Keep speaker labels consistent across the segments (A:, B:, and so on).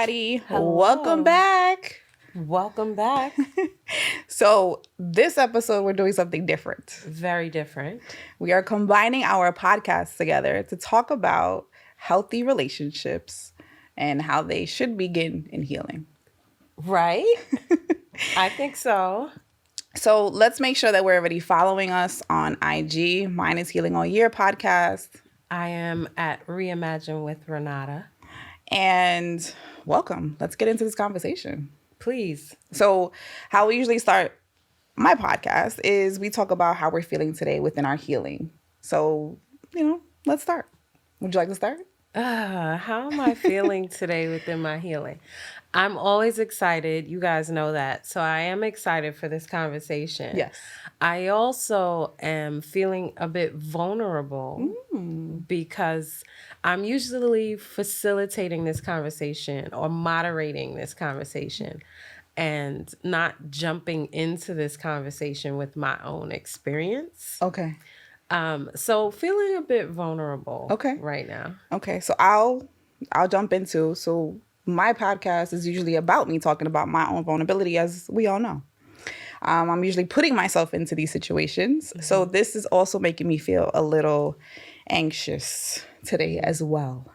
A: everybody.
B: Hello.
A: Welcome back.
B: Welcome back.
A: So this episode, we're doing something different.
B: Very different.
A: We are combining our podcasts together to talk about healthy relationships and how they should begin in healing.
B: Right? I think so.
A: So let's make sure that we're already following us on IG. Mine is Healing All Year Podcast.
B: I am at Reimagine with Renata.
A: And welcome. Let's get into this conversation.
B: Please.
A: So how we usually start my podcast is we talk about how we're feeling today within our healing. So, let's start. Would you like to start?
B: How am I feeling today within my healing? I'm always excited. You guys know that. So I am excited for this conversation.
A: Yes.
B: I also am feeling a bit vulnerable because I'm usually facilitating this conversation or moderating this conversation and not jumping into this conversation with my own experience.
A: Okay.
B: So feeling a bit vulnerable right now.
A: Okay. So I'll jump into, so my podcast is usually about me talking about my own vulnerability, as we all know. I'm usually putting myself into these situations. Mm-hmm. So this is also making me feel a little anxious today as well.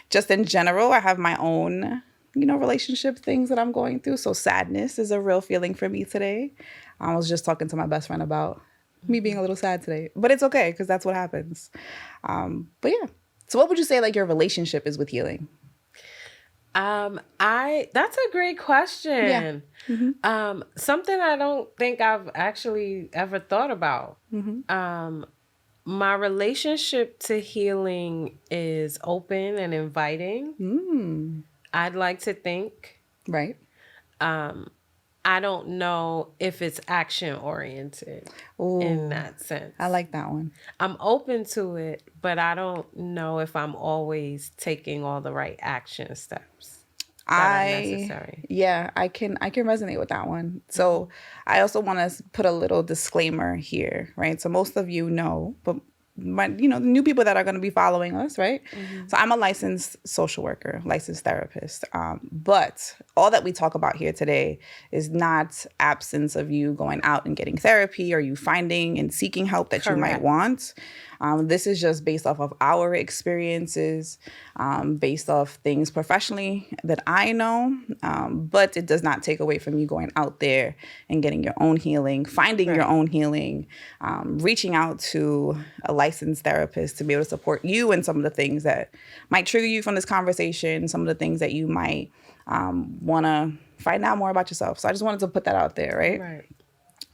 A: Just in general, I have my own, relationship things that I'm going through. So sadness is a real feeling for me today. I was just talking to my best friend about me being a little sad today, but it's okay because that's what happens. But yeah. So what would you say like your relationship is with healing?
B: That's a great question.
A: Yeah.
B: Mm-hmm. Something I don't think I've actually ever thought about. Mm-hmm. My relationship to healing is open and inviting. I'd like to think.
A: Right.
B: I don't know if it's action oriented in that sense.
A: I like that one.
B: I'm open to it, but I don't know if I'm always taking all the right action steps that are necessary.
A: Yeah, I can resonate with that one. So I also want to put a little disclaimer here, right? So most of you know, but the new people that are going to be following us, right? Mm-hmm. So I'm a licensed social worker, licensed therapist. But all that we talk about here today is not absence of you going out and getting therapy or you finding and seeking help that
B: Correct.
A: You might want. This is just based off of our experiences, based off things professionally that I know, but it does not take away from you going out there and getting your own healing, finding your own healing, reaching out to a licensed therapist to be able to support you in some of the things that might trigger you from this conversation, some of the things that you might want to find out more about yourself. So I just wanted to put that out there, right?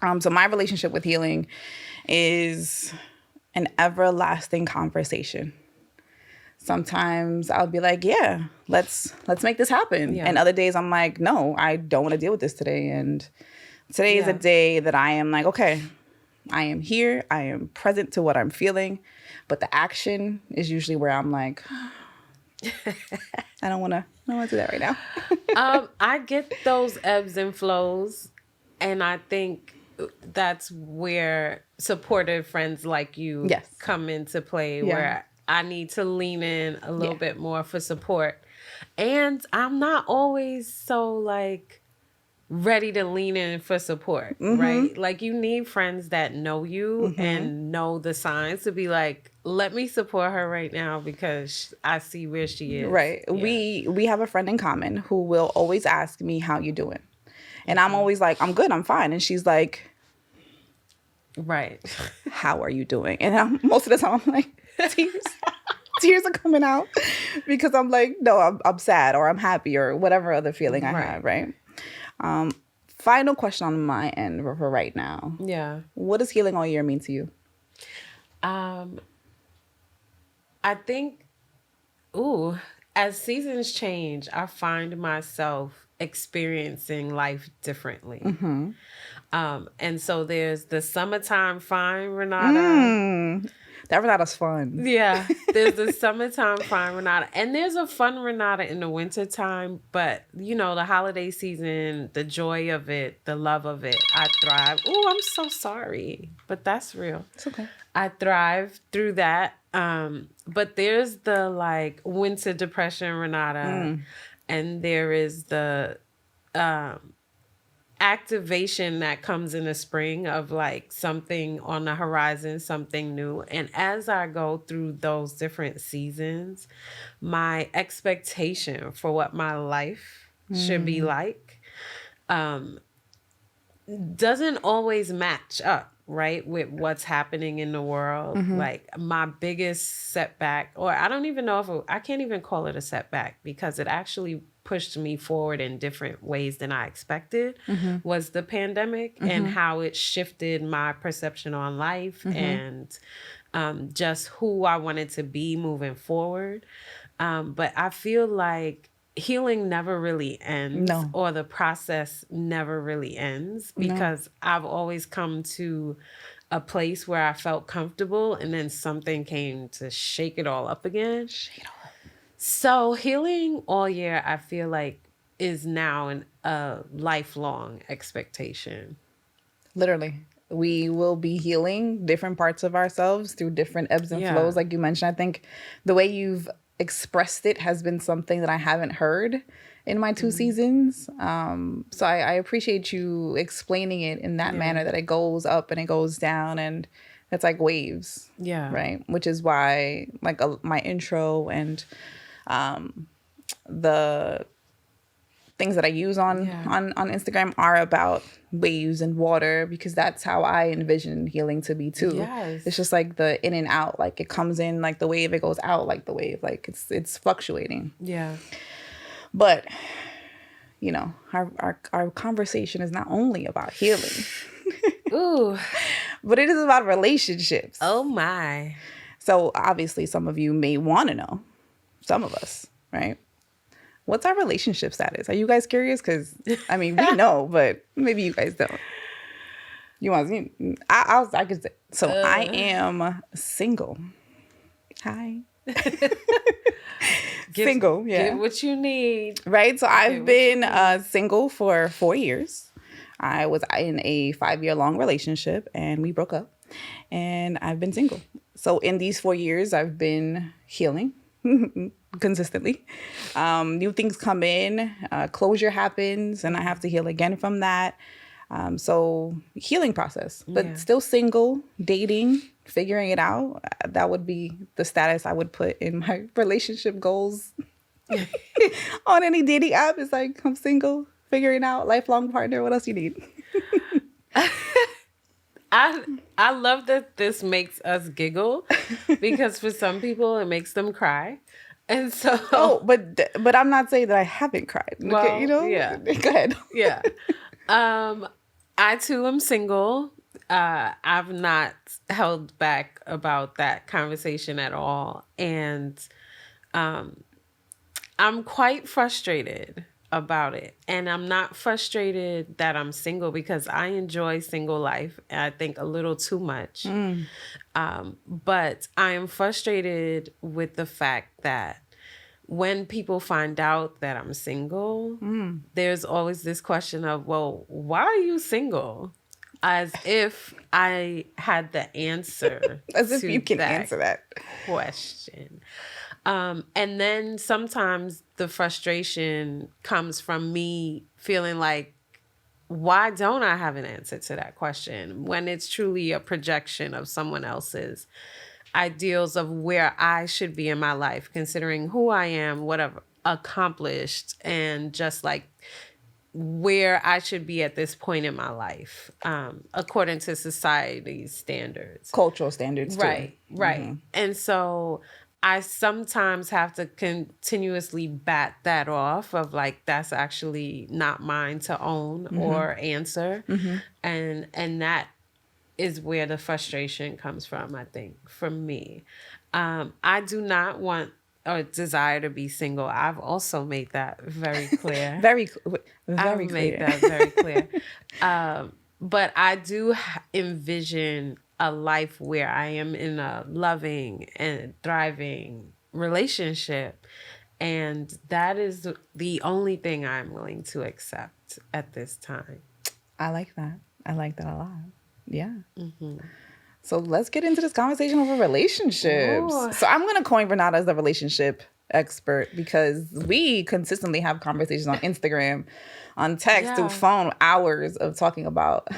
B: Right.
A: So my relationship with healing is an everlasting conversation. Sometimes I'll be like, yeah, let's make this happen. Yeah. And other days I'm like, no, I don't want to deal with this today. And today is a day that I am like, okay, I am here. I am present to what I'm feeling. But the action is usually where I'm like, I don't want to do that right now.
B: I get those ebbs and flows. And I think that's where supportive friends like you come into play, where I need to lean in a little bit more for support. And I'm not always so ready to lean in for support, right? Like you need friends that know you and know the signs to be like, let me support her right now because I see where she is.
A: Right. Yeah. We have a friend in common who will always ask me, how you doing? And I'm always like, I'm good, I'm fine. And she's like,
B: right.
A: How are you doing? And most of the time I'm like, tears are coming out because I'm like, no, I'm sad or I'm happy or whatever other feeling I have, right? Final question on my end for right now.
B: Yeah.
A: What does healing all year mean to you?
B: I think, as seasons change, I find myself experiencing life differently. And so there's the summertime fine, Renata.
A: That Renata's fun.
B: Yeah. There's the summertime fine Renata. And there's a fun Renata in the wintertime. But, the holiday season, the joy of it, the love of it, I thrive. Oh, I'm so sorry. But that's real.
A: It's okay.
B: I thrive through that. But there's the winter depression Renata. and there is the activation that comes in the spring of like something on the horizon, something new. And as I go through those different seasons, my expectation for what my life should be like doesn't always match up, right, with what's happening in the world. Like my biggest setback, or I don't even know if I can't even call it a setback, because it actually pushed me forward in different ways than I expected, was the pandemic and how it shifted my perception on life and just who I wanted to be moving forward. But I feel like healing never really ends, or the process never really ends, because I've always come to a place where I felt comfortable, and then something came to shake it all up again. So healing all year, I feel like, is now a lifelong expectation.
A: Literally. We will be healing different parts of ourselves through different ebbs and flows. Like you mentioned, I think the way you've expressed it has been something that I haven't heard in my 2 seasons. So I appreciate you explaining it in that manner, that it goes up and it goes down and it's like waves. Yeah. Right. Which is why like my intro and the things that I use on Instagram are about waves and water, because that's how I envision healing to be too. Yes. It's just like the in and out, like it comes in like the wave, it goes out like the wave, like it's fluctuating. Yeah. But you know, our conversation is not only about healing. Ooh. But it is about relationships.
B: Oh my.
A: So obviously some of you may want to know, some of us, right? What's our relationship status? Are you guys curious? Because, I mean, we know, but maybe you guys don't. You want to... I could say... So, I am single. Hi. Single, yeah.
B: Get what you need.
A: Right? So, I've been single for 4 years. I was in a 5-year-long relationship, and we broke up. And I've been single. So, in these 4 years, I've been healing. Consistently. New things come in, closure happens, and I have to heal again from that. So healing process, but still single, dating, figuring it out. That would be the status I would put in my relationship goals on any dating app. It's like, I'm single, figuring out, lifelong partner. What else you need?
B: I love that this makes us giggle, because for some people it makes them cry. And so,
A: but I'm not saying that I haven't cried. Okay,
B: well,
A: you know,
B: yeah.
A: Go ahead.
B: Yeah. I too am single. I've not held back about that conversation at all, and I'm quite frustrated about it. And I'm not frustrated that I'm single, because I enjoy single life, I think a little too much. But I am frustrated with the fact that when people find out that I'm single, there's always this question of, well, why are you single? As if I had the answer.
A: As if you can answer that
B: question. And then sometimes the frustration comes from me feeling like, why don't I have an answer to that question, when it's truly a projection of someone else's ideals of where I should be in my life, considering who I am, what I've accomplished, and just like where I should be at this point in my life, according to society's standards.
A: Cultural standards, too.
B: Right. Mm-hmm. And so I sometimes have to continuously bat that off of like, that's actually not mine to own or answer. And that is where the frustration comes from, I think, from me. I do not want or desire to be single. I've also made that very clear.
A: very clear.
B: Made that very clear. But I do envision a life where I am in a loving and thriving relationship. And that is the only thing I'm willing to accept at this time.
A: I like that. I like that a lot. Yeah. So let's get into this conversation over relationships. Ooh. So I'm going to coin Renata as the relationship expert, because we consistently have conversations on Instagram, on text, through phone, hours of talking about.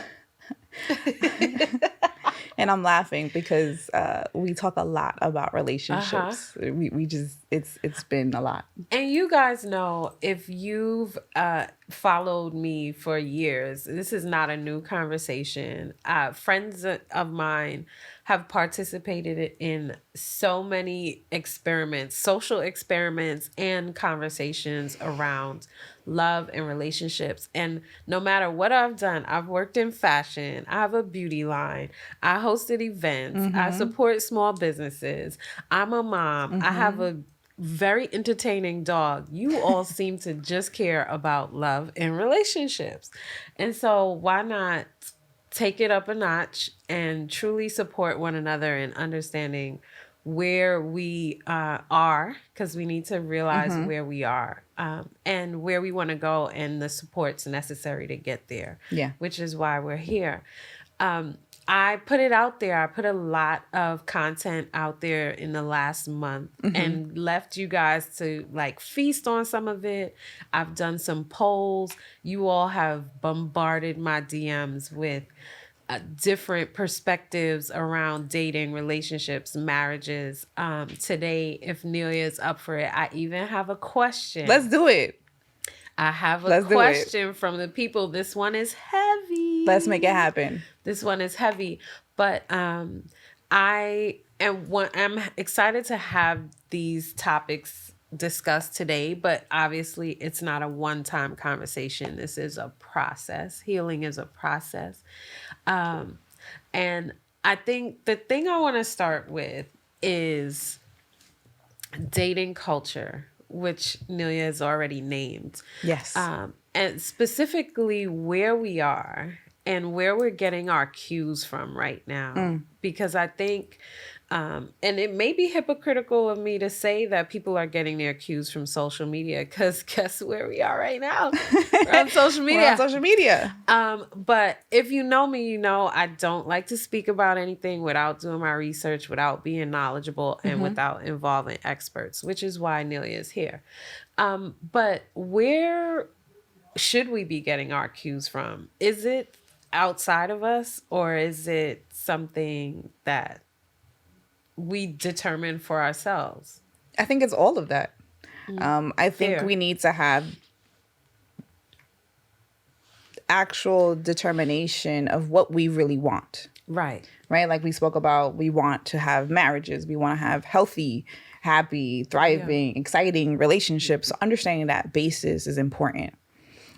A: And I'm laughing because we talk a lot about relationships. We just, it's been a lot.
B: And you guys know, if you've followed me for years, this is not a new conversation. Friends of mine have participated in so many experiments, social experiments, and conversations around love and relationships. And no matter what I've done, I've worked in fashion, I have a beauty line, I hosted events, I support small businesses, I'm a mom, I have a very entertaining dog. You all seem to just care about love and relationships. And so why not take it up a notch and truly support one another in understanding where we are, because we need to realize where we are, and where we want to go, and the supports necessary to get there.
A: Yeah.
B: Which is why we're here. I put it out there. I put a lot of content out there in the last month and left you guys to like feast on some of it. I've done some polls. You all have bombarded my DMs with different perspectives around dating, relationships, marriages. Today, if Nelia is up for it, I even have a question.
A: Let's do it.
B: I have a question from the people. This one is heavy.
A: Let's make it happen.
B: This one is heavy. But I'm excited to have these topics discussed today, but obviously it's not a one-time conversation. This is a process. Healing is a process. And I think the thing I want to start with is dating culture, which Nelia has already named.
A: Yes.
B: And specifically where we are and where we're getting our cues from right now. Because I think, and it may be hypocritical of me to say that people are getting their cues from social media, because guess where we are right now? We're on social media.
A: We're on social media.
B: But if you know me, you know I don't like to speak about anything without doing my research, without being knowledgeable, and without involving experts, which is why Nelia is here. But where should we be getting our cues from? Is it outside of us, or is it something that we determine for ourselves?
A: I think it's all of that. I think we need to have actual determination of what we really want.
B: Right.
A: Right? Like we spoke about, we want to have marriages. We want to have healthy, happy, thriving, exciting relationships. So understanding that basis is important.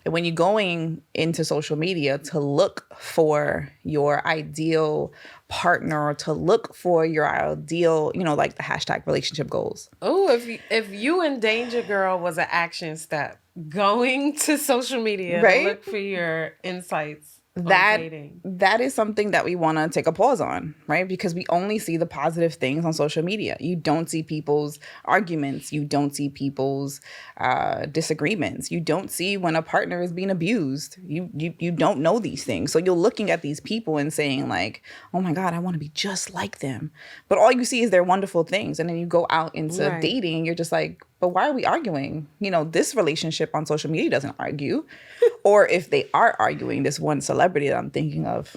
A: And when you're going into social media to look for your ideal partner, or to look for your ideal, like the hashtag relationship goals.
B: Oh, if you and Danger Girl was an action step, going to social media to look for your insights.
A: That is something that we want to take a pause on, right? Because we only see the positive things on social media. You don't see people's arguments. You don't see people's disagreements. You don't see when a partner is being abused. You don't know these things. So you're looking at these people and saying like, oh my God, I want to be just like them. But all you see is their wonderful things. And then you go out into dating and you're just like, but why are we arguing? This relationship on social media doesn't argue. Or if they are arguing, this one celebrity that I'm thinking of,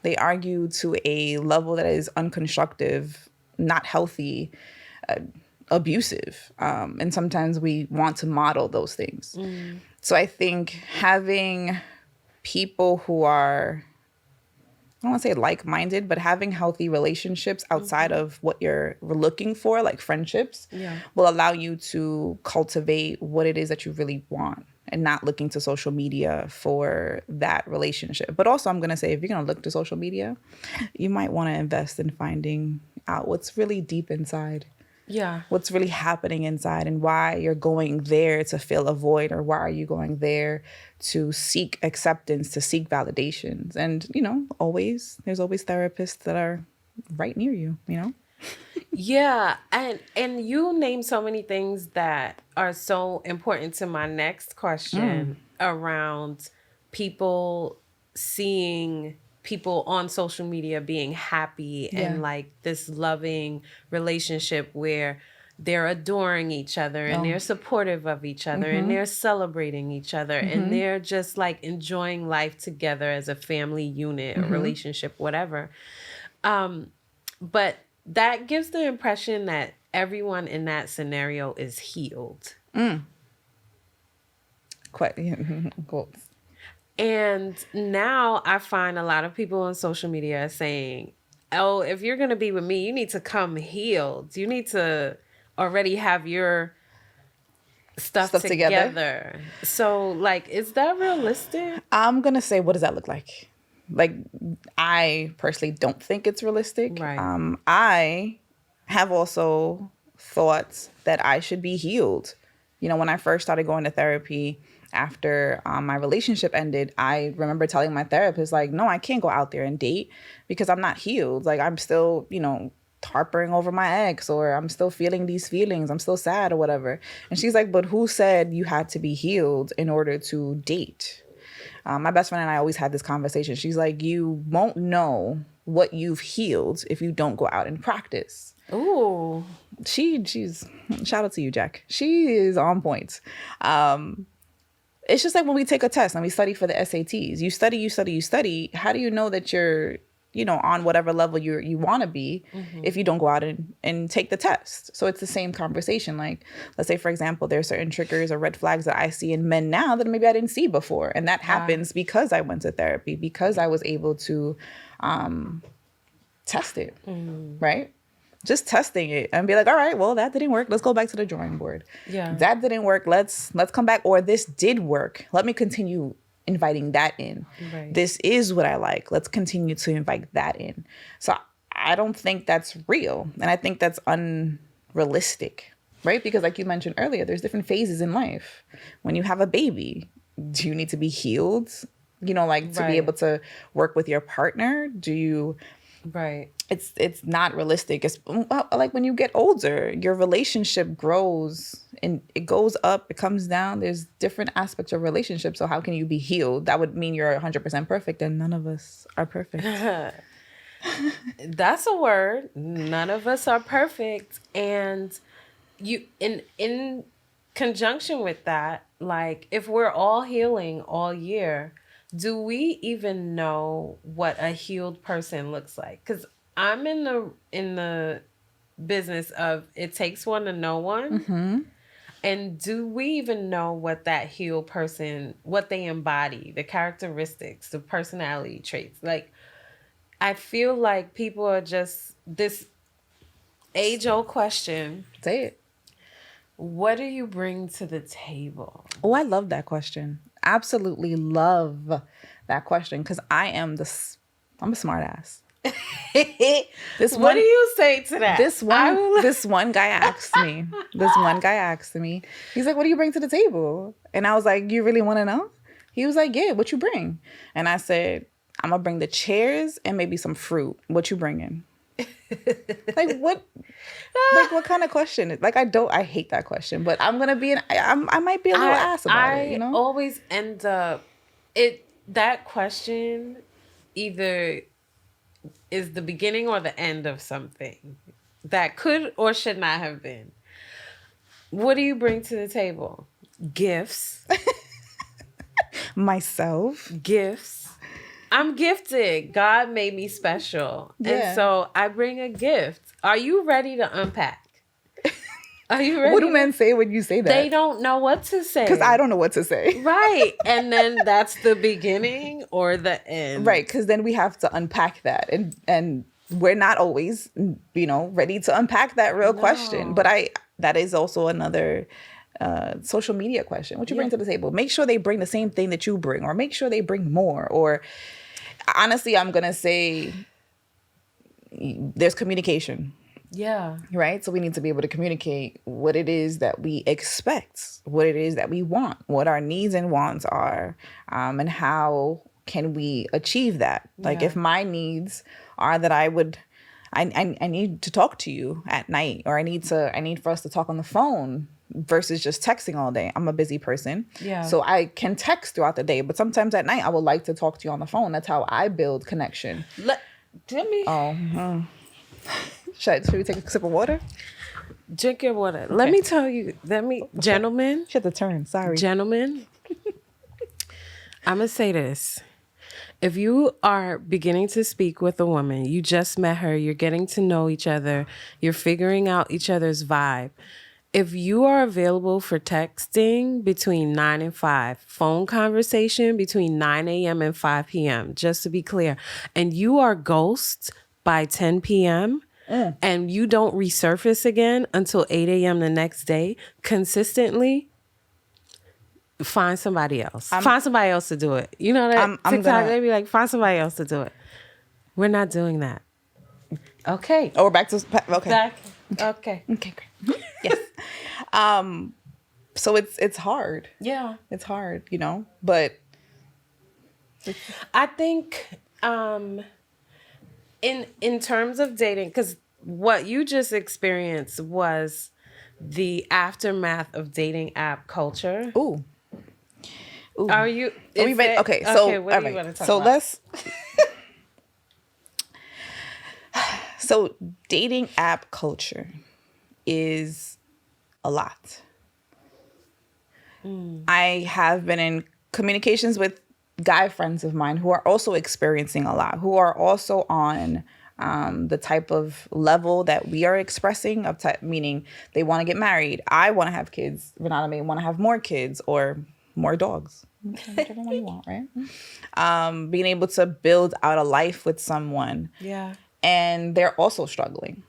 A: they argue to a level that is unconstructive, not healthy, abusive. And sometimes we want to model those things. So I think having people who are, I don't want to say like-minded, but having healthy relationships outside of what you're looking for, like friendships, will allow you to cultivate what it is that you really want, and not looking to social media for that relationship. But also, I'm going to say, if you're going to look to social media, you might want to invest in finding out what's really deep inside. Yeah. What's really happening inside, and why you're going there to fill a void, or why are you going there to seek acceptance, to seek validations. And, there's always therapists that are right near you,
B: Yeah. And you named so many things that are so important to my next question around people seeing people on social media being happy and like this loving relationship where they're adoring each other and they're supportive of each other and they're celebrating each other and they're just like enjoying life together as a family unit, a relationship, whatever. But that gives the impression that everyone in that scenario is healed.
A: Quite. Cool.
B: And now I find a lot of people on social media saying, oh, if you're going to be with me, you need to come healed. You need to already have your stuff together. So, like, is that realistic?
A: I'm going to say, what does that look like? Like, I personally don't think it's realistic.
B: Right.
A: I have also thought that I should be healed. You know, when I first started going to therapy after my relationship ended, I remember telling my therapist, like, no, I can't go out there and date because I'm not healed. Like, I'm still, you know, harping over my ex, or I'm still feeling these feelings. I'm still sad or whatever. And she's like, but who said you had to be healed in order to date? My best friend and I always had this conversation. She's like, you won't know what you've healed if you don't go out and practice.
B: Ooh.
A: She's shout out to you, Jack. She is on point. It's just like when we take a test and we study for the SATs. You study. How do you know that you're, you know, on whatever level you want to be if you don't go out and take the test? So it's the same conversation. Like, let's say, for example, there are certain triggers or red flags that I see in men now that maybe I didn't see before. And that happens because I went to therapy, because I was able to test it, right? Just testing it and be like, all right, well, that didn't work. Let's go back to the drawing board.
B: Yeah.
A: That didn't work. Let's come back. Or this did work. Let me continue inviting that in.
B: Right.
A: This is what I like. Let's continue to invite that in. So I don't think that's real. And I think that's unrealistic, right? Because like you mentioned earlier, there's different phases in life. When you have a baby, do you need to be healed? You know, like to be able to work with your partner? Do you...
B: Right.
A: It's not realistic. It's like when you get older, your relationship grows and it goes up, it comes down. There's different aspects of relationships. So how can you be healed? That would mean you're 100% perfect, and none of us are perfect.
B: That's a word. None of us are perfect. And you in conjunction with that, like if we're all healing all year, do we even know what a healed person looks like? Because I'm in the business of it takes one to know one. And do we even know what that healed person, what they embody, the characteristics, the personality traits? Like, I feel like people are just this age-old question.
A: Say it.
B: What do you bring to the table?
A: Oh, I love that question. Absolutely love that question, because I'm a smart ass.
B: What do you say to that?
A: This one guy asked me. He's like, what do you bring to the table? And I was like, you really want to know? He was like, yeah, what you bring? And I said, I'm going to bring the chairs and maybe some fruit. What you bringing? Like what? Like what kind of question? Like I hate that question, but I'm gonna be I might be a little ass about it. You know,
B: I always end up that question either is the beginning or the end of something that could or should not have been. What do you bring to the table? Gifts.
A: Myself.
B: Gifts. I'm gifted. God made me special. Yeah. And so I bring a gift. Are you ready to unpack? Are you ready?
A: What do men say when you say that?
B: They don't know what to say.
A: Because I don't know what to say.
B: Right. And then that's the beginning or the end.
A: Right. Because then we have to unpack that. And we're not always, you know, ready to unpack that real question. But that is also another social media question. What you bring to the table? Make sure they bring the same thing that you bring, or make sure they bring more. Or honestly, I'm going to say there's communication.
B: Yeah.
A: Right? So we need to be able to communicate what it is that we expect, what it is that we want, what our needs and wants are, and how can we achieve that? Like if my needs are that I need to talk to you at night, or I need for us to talk on the phone versus just texting all day. I'm a busy person. Yeah. So I can text throughout the day, but sometimes at night I would like to talk to you on the phone. That's how I build connection.
B: Should we
A: take a sip of water?
B: Drink your water. Okay. Let me tell you. Gentlemen.
A: She had to turn. Sorry.
B: Gentlemen. I'm going to say this. If you are beginning to speak with a woman, you just met her, you're getting to know each other, you're figuring out each other's vibe. If you are available for texting between 9 and 5, phone conversation between 9 a.m. and 5 p.m., just to be clear, and you are ghost by 10 p.m., and you don't resurface again until 8 a.m. the next day, consistently, find somebody else. Find somebody else to do it. You know that TikTok, they be like, find somebody else to do it. We're not doing that. Okay.
A: Oh, we're back to... Okay.
B: Okay.
A: Okay, great. Yes. So it's hard.
B: Yeah.
A: It's hard, but...
B: I think in terms of dating, because what you just experienced was the aftermath of dating app culture.
A: Ooh.
B: Are you?
A: Are we ready? Okay, so
B: okay, what do you want to talk about?
A: Let's. So dating app culture is a lot. I have been in communications with guy friends of mine who are also experiencing a lot, who are also on the type of level that we are expressing, meaning they want to get married. I want to have kids. Renata may want to have more kids or more dogs. Whichever one you want, right? Being able to build out a life with someone.
B: Yeah.
A: And they're also struggling.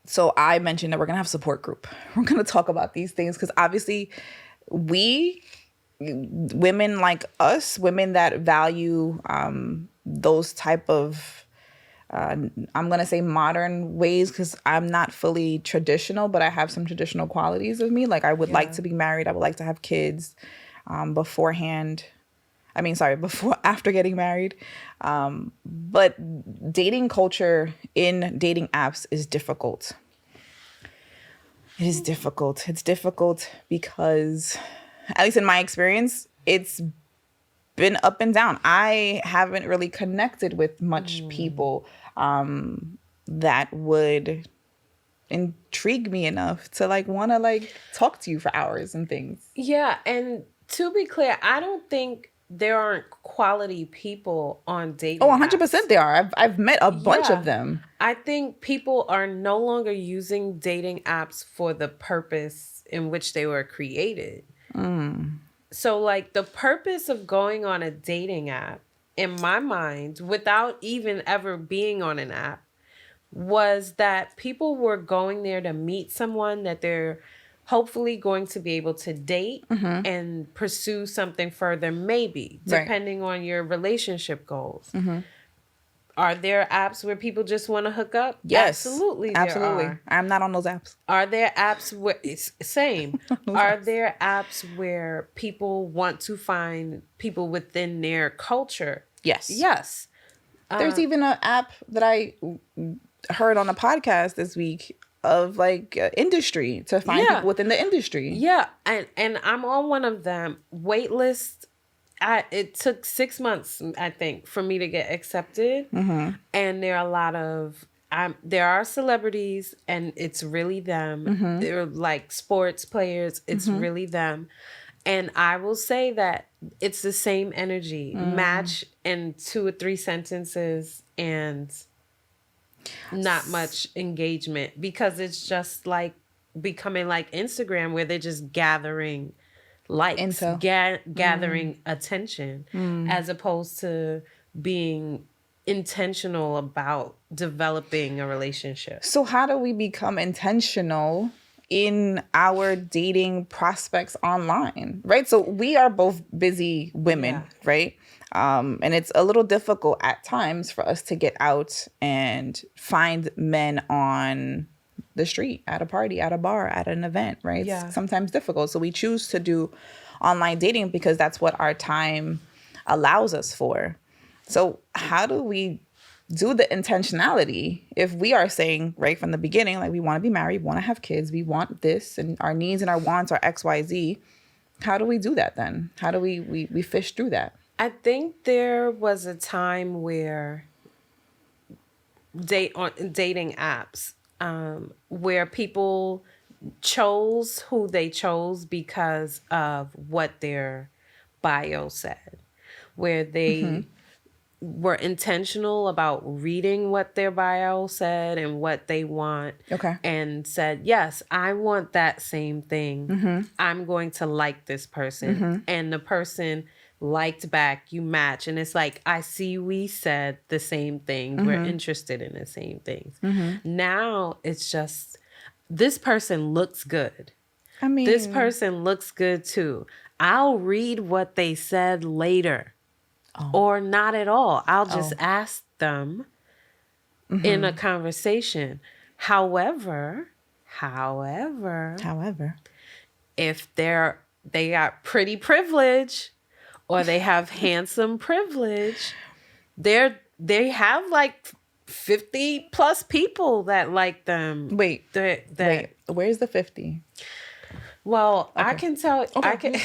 A: So I mentioned that we're going to have a support group. We're going to talk about these things because obviously women like us, women that value those type of, I'm going to say modern ways because I'm not fully traditional, but I have some traditional qualities of me. Like I would like to be married. I would like to have kids before after getting married. But dating culture in dating apps is difficult. It is difficult. It's difficult because, at least in my experience, it's been up and down. I haven't really connected with much people that would intrigue me enough to want to talk to you for hours and things.
B: Yeah, and to be clear, I don't think there aren't quality people on dating apps.
A: 100% there are. I've met a bunch of them.
B: I think people are no longer using dating apps for the purpose in which they were created. So the purpose of going on a dating app, in my mind, without even ever being on an app, was that people were going there to meet someone that they're hopefully going to be able to date and pursue something further, maybe, depending on your relationship goals. Are there apps where people just want to hook up?
A: Yes.
B: Absolutely.
A: I'm not on those apps.
B: Are there apps where it's same? Are there apps where people want to find people within their culture?
A: Yes.
B: Yes.
A: There's even an app that I heard on a podcast this week of industry to find people within the industry.
B: Yeah. And I'm on one of them. Waitlist. It took 6 months, I think, for me to get accepted. And there are a lot of there are celebrities, and it's really them. They're sports players. It's really them. And I will say that it's the same energy. Match in 2 or 3 sentences and not much engagement, because it's just becoming like Instagram, where they're just gathering likes, gathering attention, as opposed to being intentional about developing a relationship.
A: So how do we become intentional in our dating prospects online, right? So we are both busy women, right? And it's a little difficult at times for us to get out and find men on the street, at a party, at a bar, at an event, right? It's sometimes difficult. So we choose to do online dating because that's what our time allows us for. So how do we do the intentionality if we are saying right from the beginning, we want to be married, we want to have kids, we want this, and our needs and our wants are XYZ? How do we do that then? How do we fish through that?
B: I think there was a time where dating apps where people chose who they chose because of what their bio said, where they were intentional about reading what their bio said and what they want.
A: Okay.
B: And said, yes, I want that same thing. I'm going to like this person. And the person liked back, you match. And it's like, I see we said the same things. We're interested in the same things. Now it's just, this person looks good.
A: I mean,
B: this person looks good too. I'll read what they said later. Or not at all. I'll just ask them in a conversation. However, if they got pretty privilege or they have handsome privilege, they have like 50 plus people that like them.
A: Wait. Where's the 50?
B: Well, okay. I can tell. Okay.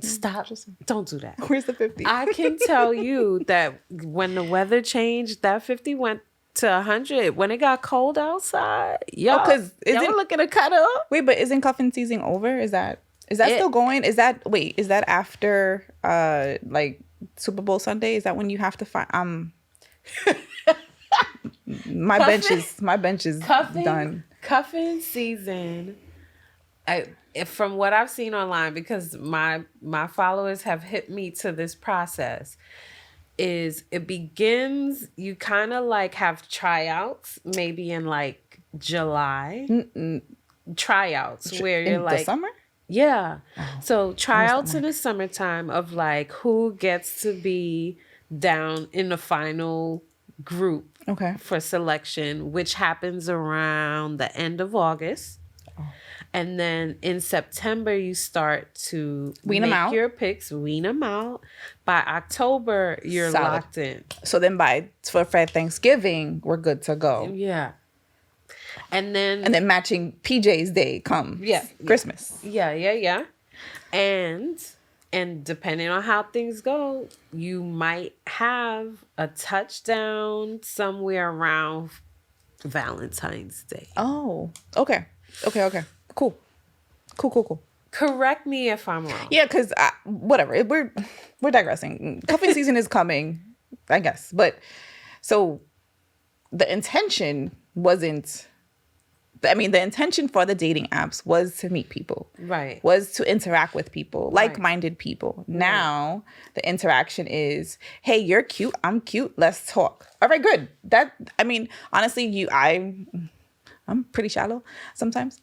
B: Stop. Don't do that.
A: Where's the 50?
B: I can tell you that when the weather changed, that 50 went to 100. When it got cold outside, y'all looking to cut up.
A: Wait, but isn't cuffing season over? Is that still going? Is that after like Super Bowl Sunday? Is that when you have to find my bench is done.
B: Cuffing season. From what I've seen online, because my followers have hit me to this process, is it begins, you kind of like have tryouts maybe in like July. Tryouts where you're
A: in
B: like
A: the summer.
B: Yeah. So tryouts in the summertime of like who gets to be down in the final group for selection, which happens around the end of August. And then in September, you start to
A: wean them out.
B: Your picks, wean them out. By October, you're locked in.
A: So then for Thanksgiving, we're good to go.
B: Yeah. And then
A: matching PJ's day come.
B: Yeah.
A: Christmas.
B: Yeah. And depending on how things go, you might have a touchdown somewhere around Valentine's Day.
A: Oh, okay. Cool.
B: Correct me if I'm wrong.
A: Yeah, because whatever. We're digressing. Cuffing season is coming, I guess. But so the intention wasn't. I mean, the intention for the dating apps was to meet people.
B: Right.
A: Was to interact with people, like-minded people. Right. Now, the interaction is, hey, you're cute, I'm cute, let's talk. All right, good. Honestly, I'm pretty shallow sometimes.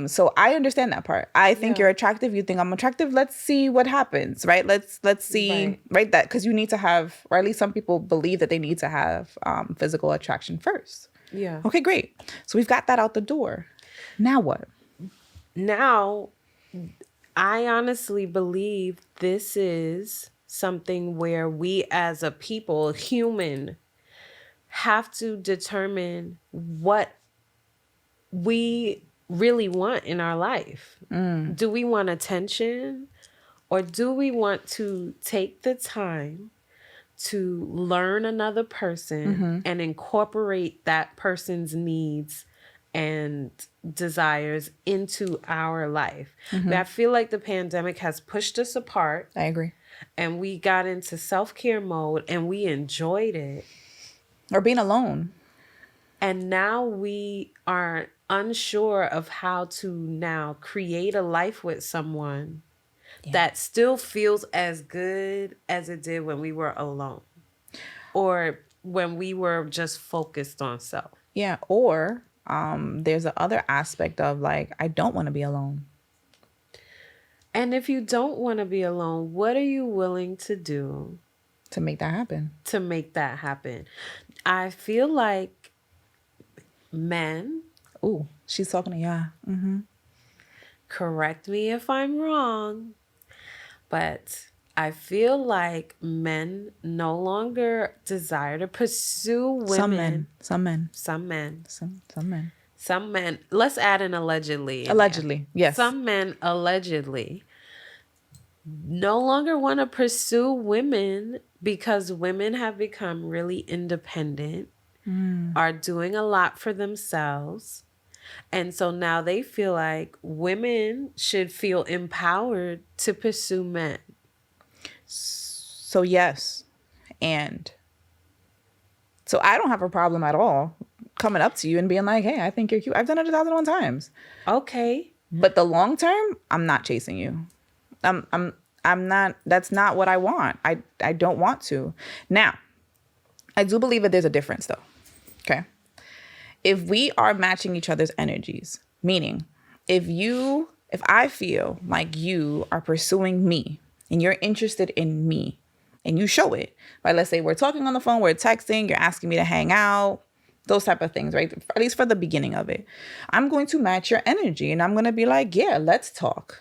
A: So I understand that part. I think you're attractive. You think I'm attractive. Let's see what happens, right? Let's see, right? That because you need to have, or at least some people believe that they need to have physical attraction first.
B: Yeah.
A: Okay, great. So we've got that out the door. Now what?
B: Now, I honestly believe this is something where we as a people, human, have to determine what we really want in our life. Do we want attention, or do we want to take the time to learn another person and incorporate that person's needs and desires into our life? But I feel like the pandemic has pushed us apart.
A: I agree.
B: And we got into self-care mode and we enjoyed it.
A: Or being alone.
B: And now we are unsure of how to now create a life with someone that still feels as good as it did when we were alone. Or when we were just focused on self.
A: Yeah. Or there's the other aspect of like, I don't want to be alone.
B: And if you don't want to be alone, what are you willing to do?
A: To make that happen.
B: I feel like men.
A: Ooh, she's talking to y'all. Mm-hmm.
B: Correct me if I'm wrong, but I feel like men no longer desire to pursue women.
A: Some men.
B: Let's add an allegedly.
A: Allegedly, yes.
B: Some men allegedly no longer want to pursue women because women have become really independent are doing a lot for themselves. And so now they feel like women should feel empowered to pursue men.
A: So yes. And so I don't have a problem at all coming up to you and being like, hey, I think you're cute. I've done it 1,001 times.
B: Okay.
A: But the long term, I'm not chasing you. I'm not, that's not what I want. I don't want to. Now, I do believe that there's a difference though. Okay. If we are matching each other's energies, meaning if I feel like you are pursuing me and you're interested in me and you show it by, let's say we're talking on the phone, we're texting, you're asking me to hang out, those type of things, right? At least for the beginning of it, I'm going to match your energy and I'm going to be like, yeah, let's talk.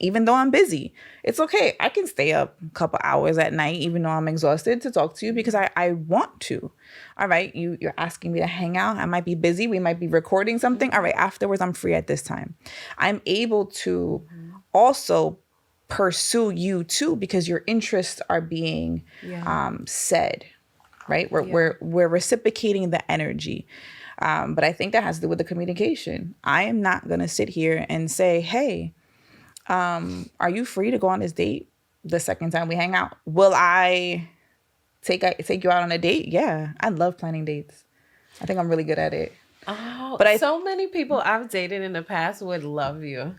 A: Even though I'm busy, it's okay. I can stay up a couple hours at night, even though I'm exhausted, to talk to you because I want to. All right. You're asking me to hang out. I might be busy. We might be recording something. All right. Afterwards, I'm free at this time. I'm able to also pursue you too, because your interests are being said, right? We're reciprocating the energy. But I think that has to do with the communication. I am not going to sit here and say, hey, are you free to go on this date the second time we hang out? Will I take you out on a date? Yeah, I love planning dates. I think I'm really good at it.
B: Oh, but so many people I've dated in the past would love you.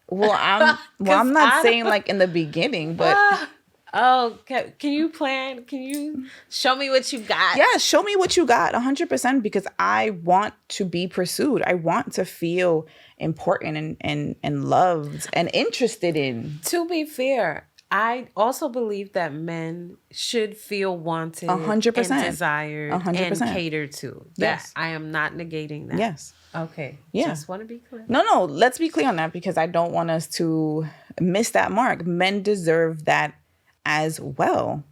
A: Well, I'm not saying like in the beginning, but
B: can you plan? Can you show me what you got?
A: Yeah, show me what you got 100%, because I want to be pursued. I want to feel important and loved and interested in.
B: To be fair, I also believe that men should feel wanted
A: 100%.
B: and desired 100%. And catered to. Yes. I am not negating that.
A: Yes.
B: Okay.
A: Yeah.
B: Just want to be clear.
A: No, let's be clear on that, because I don't want us to miss that mark. Men deserve that as well.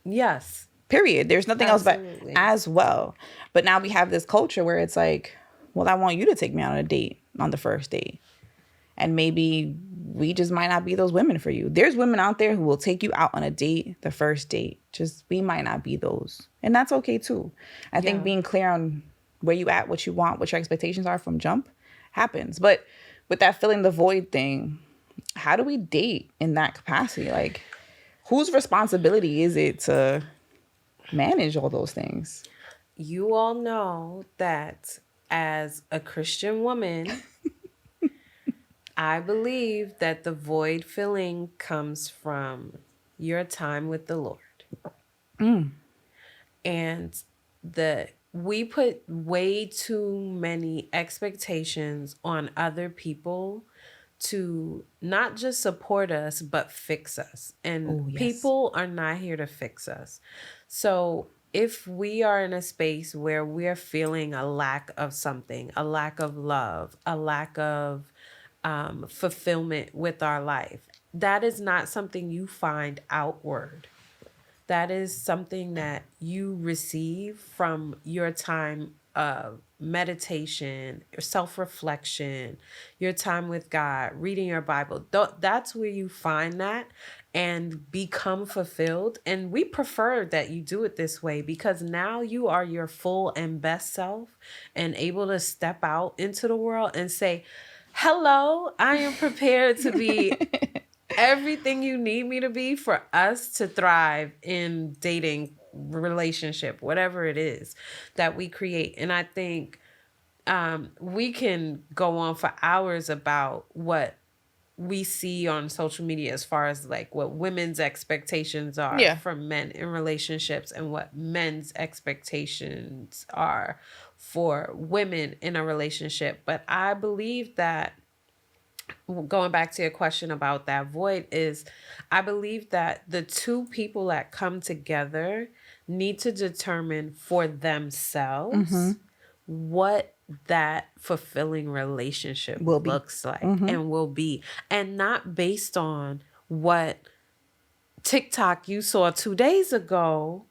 B: Yes.
A: Period. There's nothing Absolutely. Else but as well. But now we have this culture where it's like, well, I want you to take me on a date on the first date. And maybe we just might not be those women for you. There's women out there who will take you out on a date, the first date. Just we might not be those. And that's okay too. I think being clear on where you at, what you want, what your expectations are from jump happens. But with that filling the void thing, how do we date in that capacity? Like, whose responsibility is it to manage all those things?
B: You all know that as a Christian woman, I believe that the void filling comes from your time with the Lord. And we put way too many expectations on other people to not just support us, but fix us. And people are not here to fix us. So if we are in a space where we're feeling a lack of something, a lack of love, a lack of fulfillment with our life, that is not something you find outward. That is something that you receive from your time of meditation, self-reflection, your time with God, reading your Bible. That's where you find that and become fulfilled. And we prefer that you do it this way, because now you are your full and best self and able to step out into the world and say, hello, I am prepared to be everything you need me to be for us to thrive in dating, relationship, whatever it is that we create. And I think we can go on for hours about what we see on social media as far as like what women's expectations are from men in relationships and what men's expectations are for women in a relationship. But I believe that, going back to your question about that void, is I believe that the two people that come together need to determine for themselves what that fulfilling relationship looks like and will be, and not based on what TikTok you saw 2 days ago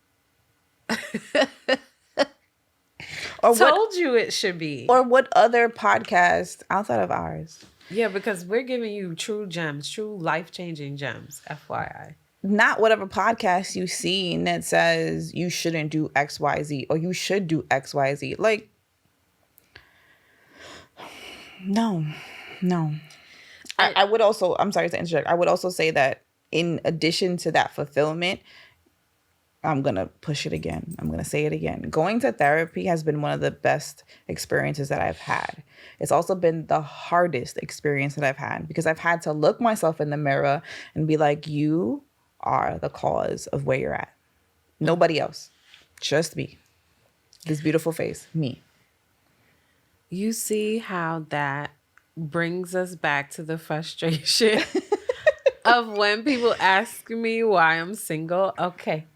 B: or told you it should be,
A: or what other podcast outside of ours.
B: Yeah, because we're giving you true gems, true life-changing gems, FYI.
A: not whatever podcast you see that says you shouldn't do XYZ or you should do XYZ. Like, no. I would also, I'm sorry to interject. I would also say that in addition to that fulfillment, I'm going to push it again. I'm going to say it again. Going to therapy has been one of the best experiences that I've had. It's also been the hardest experience that I've had because I've had to look myself in the mirror and be like, you are the cause of where you're at. Nobody else. Just me. This beautiful face. Me.
B: You see how that brings us back to the frustration of when people ask me why I'm single. Okay.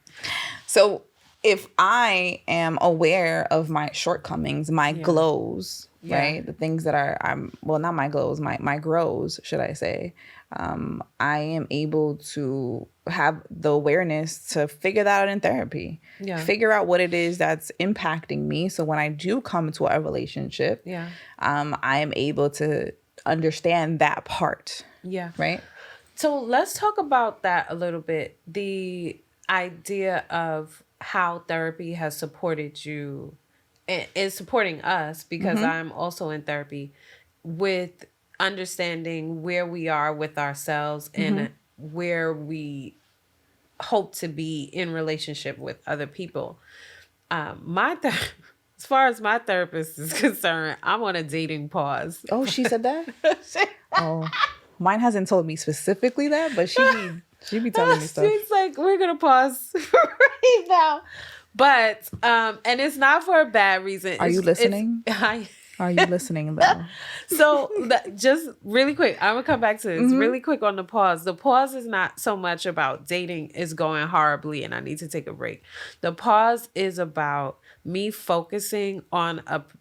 A: So if I am aware of my shortcomings, my glows, right? The things that I'm not my glows, my grows, should I say. I am able to have the awareness to figure that out in therapy. Yeah. Figure out what it is that's impacting me. So when I do come to a relationship, I am able to understand that part. Yeah. Right?
B: So let's talk about that a little bit. The idea of how therapy has supported you and is supporting us, because I'm also in therapy, with understanding where we are with ourselves and where we hope to be in relationship with other people. As far as my therapist is concerned, I'm on a dating pause.
A: Oh, she said that? Oh, mine hasn't told me specifically that, but she be telling me stuff.
B: She's like, we're going to pause right now. But, and it's not for a bad reason.
A: Are you listening? Are you listening, though?
B: So just really quick, I'm going to come back to this really quick on the pause. The pause is not so much about dating is going horribly and I need to take a break. The pause is about me focusing on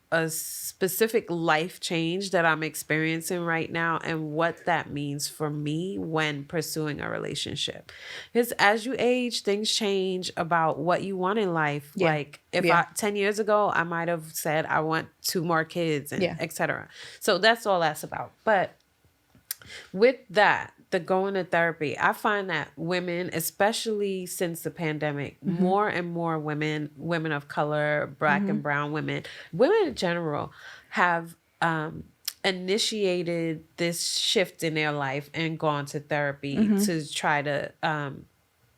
B: a specific life change that I'm experiencing right now and what that means for me when pursuing a relationship. Because as you age, things change about what you want in life. Yeah. Like if 10 years ago, I might have said I want 2 more kids and etc. So that's all that's about. But with that, the going to therapy, I find that women, especially since the pandemic, more and more women of color, Black and brown women in general have initiated this shift in their life and gone to therapy to try to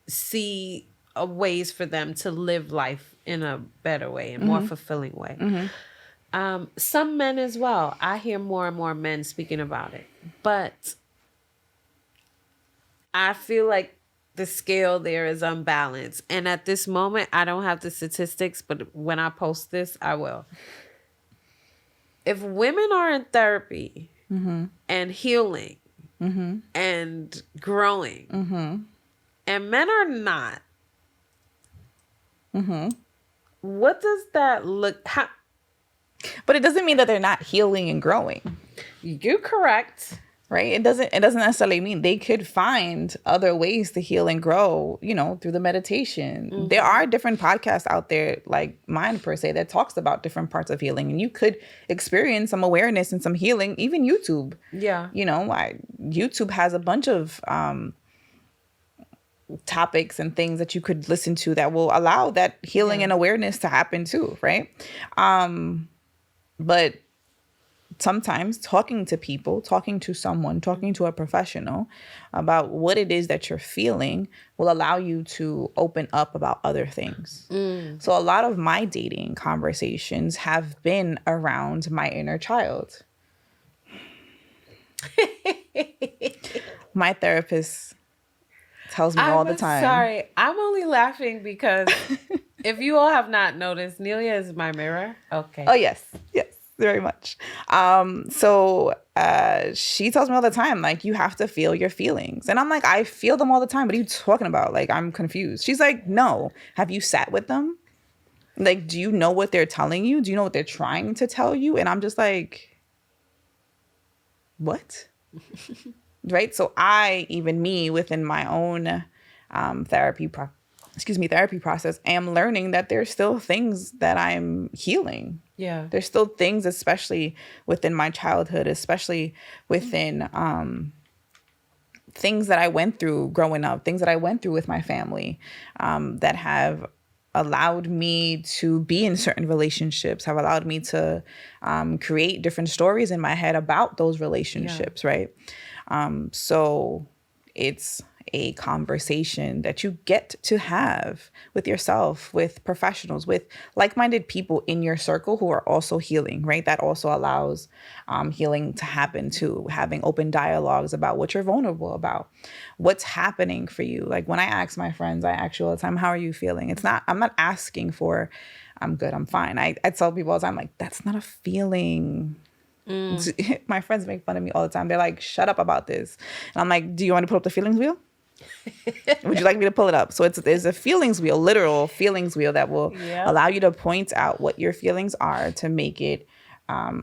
B: see ways for them to live life in a better way and more fulfilling way. Some men as well. I hear more and more men speaking about it. But I feel like the scale there is unbalanced. And at this moment, I don't have the statistics, but when I post this, I will. If women are in therapy and healing and growing, and men are not, what does that look?
A: But it doesn't mean that they're not healing and growing.
B: You're correct.
A: Right? It doesn't necessarily mean they could find other ways to heal and grow, through the meditation. There are different podcasts out there like mine per se that talks about different parts of healing, and you could experience some awareness and some healing, even YouTube. Yeah. YouTube has a bunch of topics and things that you could listen to that will allow that healing and awareness to happen too, right? But sometimes talking to someone, talking to a professional about what it is that you're feeling will allow you to open up about other things. So a lot of my dating conversations have been around my inner child. My therapist tells me all the time.
B: Sorry, I'm only laughing because if you all have not noticed, Nelia is my mirror. Okay.
A: Oh, yes. Yes. Very much. So she tells me all the time, like, you have to feel your feelings. And I'm like, I feel them all the time. What are you talking about? Like, I'm confused. She's like, no. Have you sat with them? Like, do you know what they're telling you? Do you know what they're trying to tell you? And I'm just like, what? Right? So me within my own therapy process, am learning that there's still things that I'm healing. Yeah. There's still things, especially within my childhood, especially within things that I went through growing up, things that I went through with my family, that have allowed me to be in certain relationships, have allowed me to create different stories in my head about those relationships, right? So it's a conversation that you get to have with yourself, with professionals, with like-minded people in your circle who are also healing, right? That also allows healing to happen too, having open dialogues about what you're vulnerable about, what's happening for you. Like when I ask my friends, I ask you all the time, how are you feeling? I'm not asking for, I'm good, I'm fine. I tell people all the time, like, that's not a feeling. My friends make fun of me all the time. They're like, shut up about this. And I'm like, do you want to pull up the feelings wheel? Would you like me to pull it up? So there's a feelings wheel, literal feelings wheel that will allow you to point out what your feelings are to make it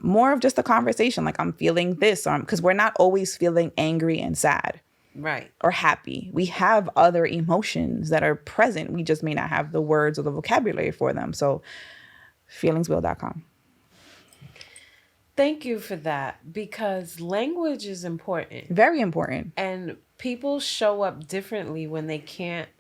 A: more of just a conversation. Like, I'm feeling this, because we're not always feeling angry and sad.
B: Right.
A: Or happy. We have other emotions that are present. We just may not have the words or the vocabulary for them. So feelingswheel.com.
B: Thank you for that, because language is important.
A: Very important.
B: And people show up differently when they can't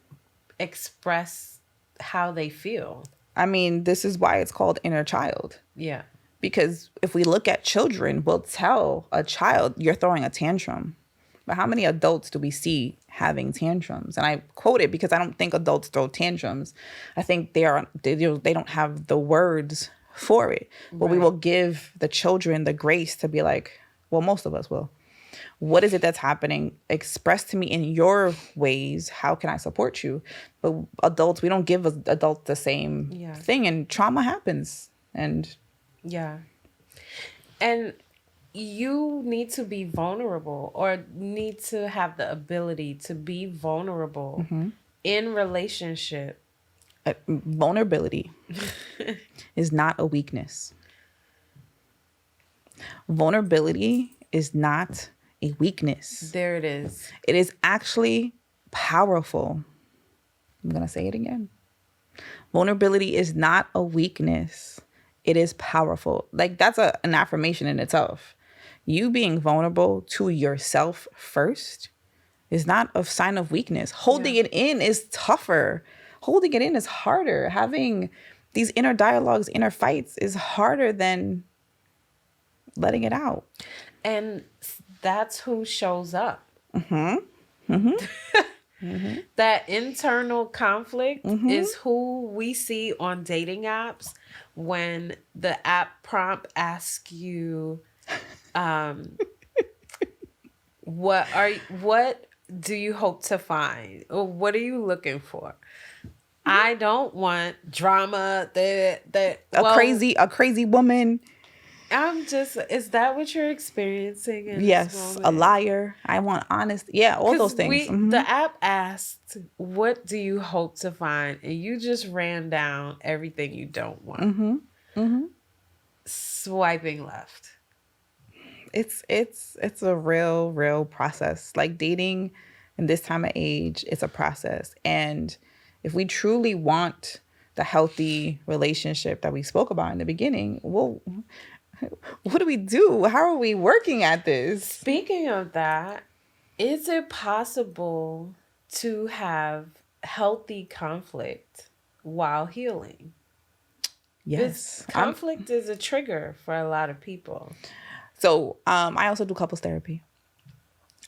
B: express how they feel.
A: I mean, this is why it's called inner child.
B: Yeah.
A: Because if we look at children, we'll tell a child, you're throwing a tantrum. But how many adults do we see having tantrums? And I quote it because I don't think adults throw tantrums. I think they don't have the words for it. But we will give the children the grace to be like, well, most of us will. What is it that's happening? Express to me in your ways. How can I support you? But adults, we don't give adults the same thing, and trauma happens. And
B: you need to be vulnerable, or need to have the ability to be vulnerable in relationship.
A: Vulnerability is not a weakness. Vulnerability is not a weakness.
B: There it is.
A: It is actually powerful. I'm going to say it again. Vulnerability is not a weakness. It is powerful. Like, that's an affirmation in itself. You being vulnerable to yourself first is not a sign of weakness. Holding it in is tougher. Holding it in is harder. Having these inner dialogues, inner fights is harder than letting it out.
B: And that's who shows up. That internal conflict is who we see on dating apps when the app prompt asks you, what do you hope to find? Or what are you looking for? I don't want drama
A: a crazy woman.
B: Is that what you're experiencing in
A: yes,
B: this moment?
A: A liar. I want honest. Yeah, all those things.
B: The app asked, what do you hope to find? And you just ran down everything you don't want. Swiping left.
A: It's a real process. Like, dating in this time of age, it's a process. And if we truly want the healthy relationship that we spoke about in the beginning, well, what do we do? How are we working at this?
B: Speaking of that, is it possible to have healthy conflict while healing?
A: Yes.
B: Conflict is a trigger for a lot of people.
A: So I also do couples therapy.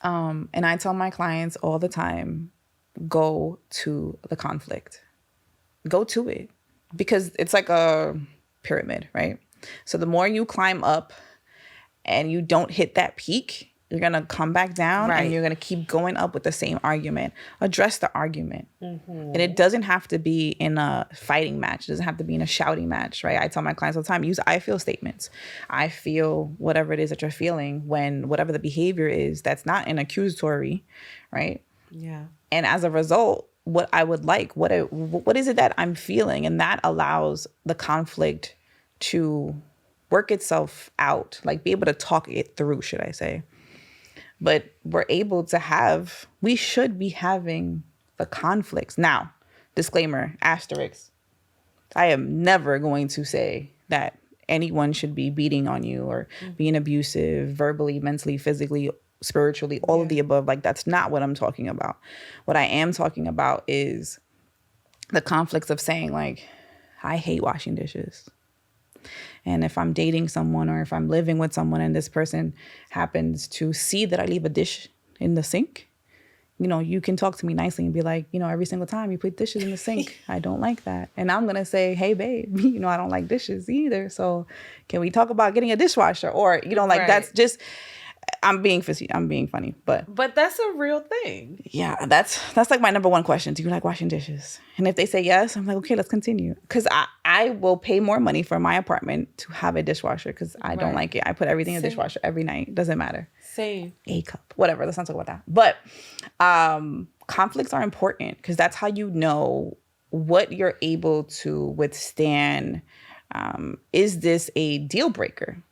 A: And I tell my clients all the time, go to the conflict. Go to it. Because it's like a pyramid, right? So the more you climb up and you don't hit that peak, you're going to come back down and you're going to keep going up with the same argument. Address the argument. And it doesn't have to be in a fighting match. It doesn't have to be in a shouting match, right? I tell my clients all the time, use I feel statements. I feel whatever it is that you're feeling when whatever the behavior is that's not an accusatory, right?
B: Yeah.
A: And as a result, what I would like, what is it that I'm feeling? And that allows the conflict to work itself out, like be able to talk it through, should I say. But we should be having the conflicts. Now, disclaimer, asterisk, I am never going to say that anyone should be beating on you or being abusive, verbally, mentally, physically, spiritually, all of the above. Like, that's not what I'm talking about. What I am talking about is the conflicts of saying, like, I hate washing dishes. And if I'm dating someone or if I'm living with someone and this person happens to see that I leave a dish in the sink, you know, you can talk to me nicely and be like, you know, every single time you put dishes in the sink, I don't like that. And I'm going to say, hey, babe, you know, I don't like dishes either. So can we talk about getting a dishwasher? Or, you know, like, that's just, I'm being funny, but
B: that's a real thing.
A: Yeah, that's like my number one question. Do you like washing dishes? And if they say yes, I'm like, okay, let's continue. Because I will pay more money for my apartment to have a dishwasher because I don't like it. I put everything in the dishwasher every night. Doesn't matter.
B: Same.
A: A cup, whatever. Let's not talk about that. But conflicts are important because that's how you know what you're able to withstand. Is this a deal breaker?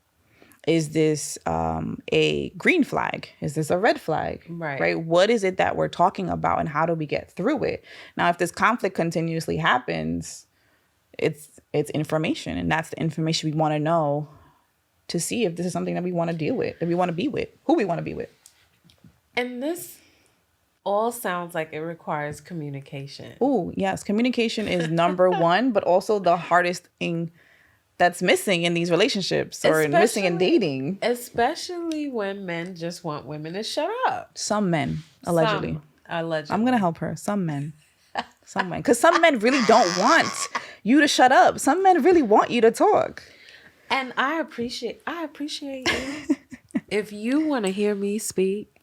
A: Is this a green flag? Is this a red flag? Right. What is it that we're talking about and how do we get through it? Now, if this conflict continuously happens, it's information. And that's the information we want to know to see if this is something that we want to deal with, that we want to be with, who we want to be with.
B: And this all sounds like it requires communication.
A: Oh, yes. Communication is number one, but also the hardest thing that's missing in these relationships or missing in dating.
B: Especially when men just want women to shut up.
A: Some men, allegedly.
B: Allegedly.
A: I'm going to help her. Some men. Some men. Because some men really don't want you to shut up. Some men really want you to talk.
B: And I appreciate you. If you want to hear me speak,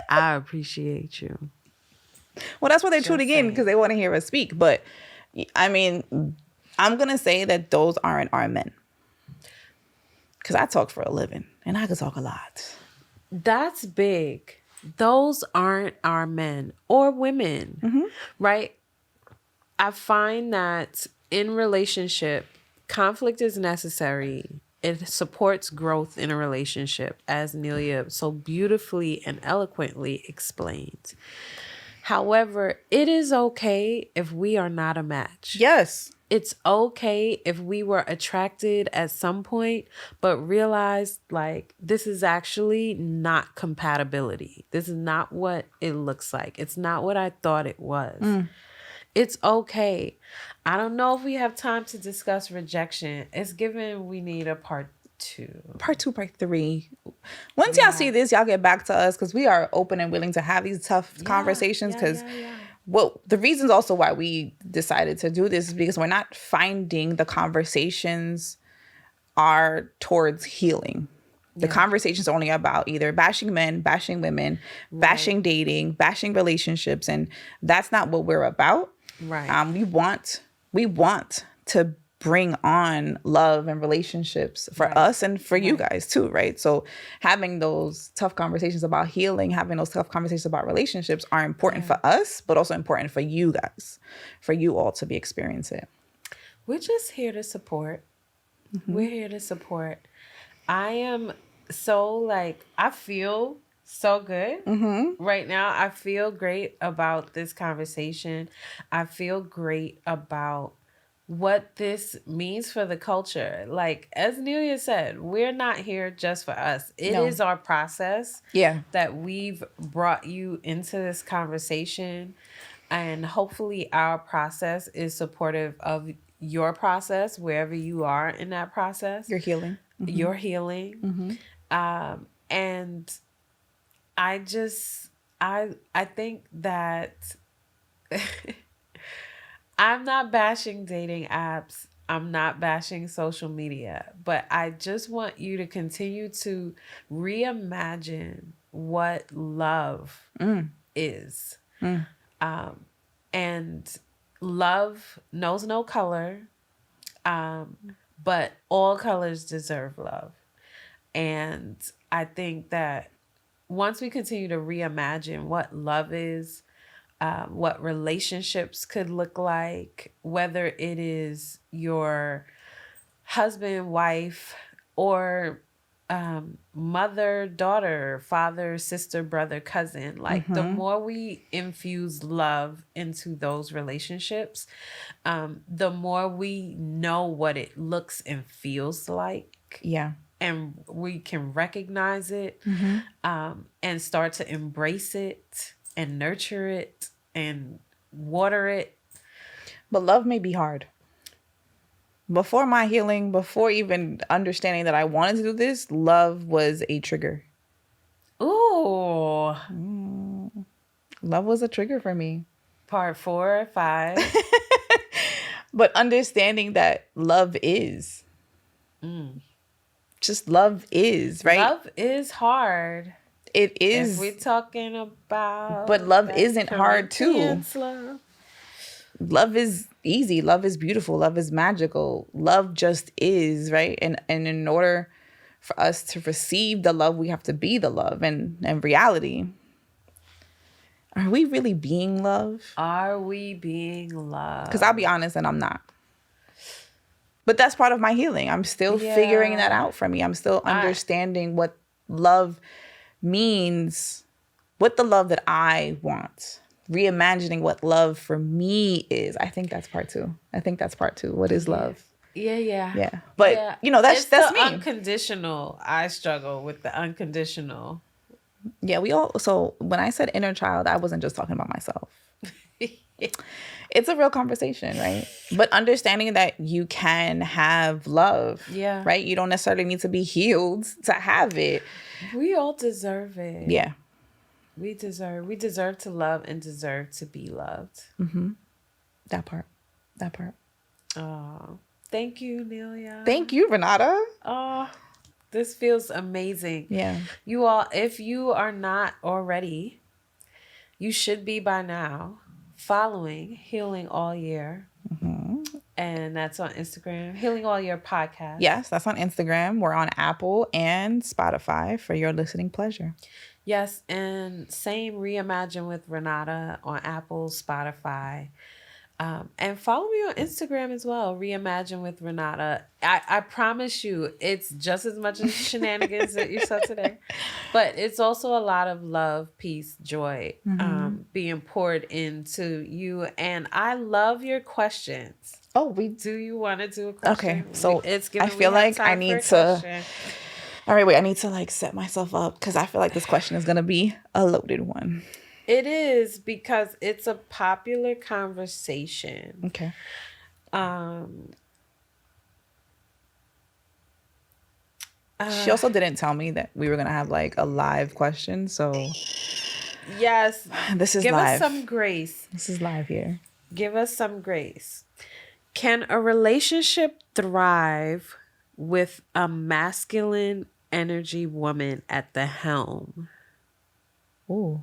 B: I appreciate you.
A: Well, that's what they're tuning in, because they want to hear us speak. But, I mean, I'm going to say that those aren't our men. Because I talk for a living, and I could talk a lot.
B: That's big. Those aren't our men or women, right? I find that in relationship, conflict is necessary. It supports growth in a relationship, as Nelia so beautifully and eloquently explained. However, it is okay if we are not a match.
A: Yes.
B: It's okay if we were attracted at some point, but realized, like, this is actually not compatibility. This is not what it looks like. It's not what I thought it was. It's okay. I don't know if we have time to discuss rejection. It's given we need a part 2.
A: Part 2, part 3. Once y'all see this, y'all get back to us, because we are open and willing to have these tough conversations. Because well, the reasons also why we decided to do this is because we're not finding the conversations are towards healing. The conversations are only about either bashing men, bashing women, bashing dating, bashing relationships. And that's not what we're about.
B: Right.
A: We want to bring on love and relationships for us and for you guys too, right? So having those tough conversations about healing, having those tough conversations about relationships are important for us, but also important for you guys, for you all to be experiencing it.
B: We're just here to support. We're here to support. I am so, like, I feel so good right now. I feel great about this conversation. I feel great about what this means for the culture. Like, as Nelia said, we're not here just for us. It is our process that we've brought you into this conversation. And hopefully our process is supportive of your process, wherever you are in that process.
A: You're healing.
B: You're healing. And I just, I think that I'm not bashing dating apps. I'm not bashing social media, but I just want you to continue to reimagine what love is. And love knows no color, but all colors deserve love. And I think that once we continue to reimagine what love is, what relationships could look like, whether it is your husband, wife, or mother, daughter, father, sister, brother, cousin. Like, the more we infuse love into those relationships, the more we know what it looks and feels like.
A: Yeah.
B: and we can recognize it, and start to embrace it and nurture it and water it.
A: But love may be hard. Before my healing, before even understanding that I wanted to do this, love was a trigger.
B: Ooh.
A: Love was a trigger for me.
B: Part 4 or 5.
A: But understanding that love is. Just love is, right?
B: Love is hard.
A: It is.
B: If we're talking about...
A: But love isn't hard too.
B: Love.
A: Love is easy. Love is beautiful. Love is magical. Love just is, right? And in order for us to receive the love, we have to be the love. And reality, are we really being love?
B: Are we being love?
A: Because I'll be honest, and I'm not. But that's part of my healing. I'm still figuring that out for me. I'm still understanding what love means, what the love that I want. Reimagining what love for me is. I think that's part 2. What is love?
B: Yeah.
A: But that's me.
B: Unconditional. I struggle with the unconditional.
A: Yeah, so when I said inner child, I wasn't just talking about myself. It's a real conversation, right? But understanding that you can have love.
B: Yeah.
A: Right? You don't necessarily need to be healed to have it.
B: We all deserve it.
A: Yeah.
B: We deserve to love and deserve to be loved.
A: That part.
B: Oh, thank you, Nelia.
A: Thank you, Renata.
B: Oh, this feels amazing.
A: Yeah.
B: You all, if you are not already, you should be by now following Healing All Year. And that's on Instagram. Healing All Year podcast.
A: Yes, that's on Instagram. We're on Apple and Spotify for your listening pleasure.
B: Yes, and same Reimagine with Renata on Apple, Spotify. And follow me on Instagram as well, Reimagine with Renata. I promise you, it's just as much as shenanigans that you saw today. But it's also a lot of love, peace, joy being poured into you. And I love your questions.
A: Oh,
B: do you want to do a question?
A: Okay, so I feel like I need to... All right, wait, I need to set myself up because I feel like this question is going to be a loaded one.
B: It is, because it's a popular conversation.
A: Okay. She also didn't tell me that we were going to have a live question, so...
B: Yes.
A: This is
B: live. Give us some grace.
A: This is live here.
B: Give us some grace. Can a relationship thrive with a masculine energy woman at the helm?
A: Ooh.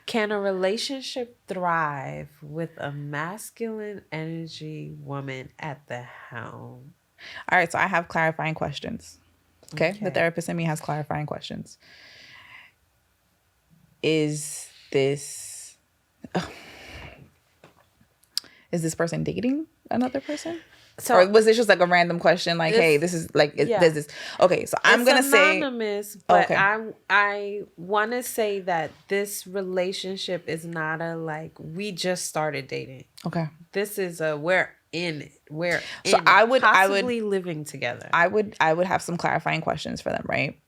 B: Can a relationship thrive with a masculine energy woman at the helm?
A: All right, so I have clarifying questions. Okay? The therapist in me has clarifying questions. Is this person dating another person? So, or was this just a random question? Hey, this is does this? Okay, so I'm gonna say
B: anonymous, but okay. I want to say that this relationship is not a we just started dating.
A: Okay,
B: this is a we're in it. We're
A: so
B: in I would possibly living together.
A: I would have some clarifying questions for them, right?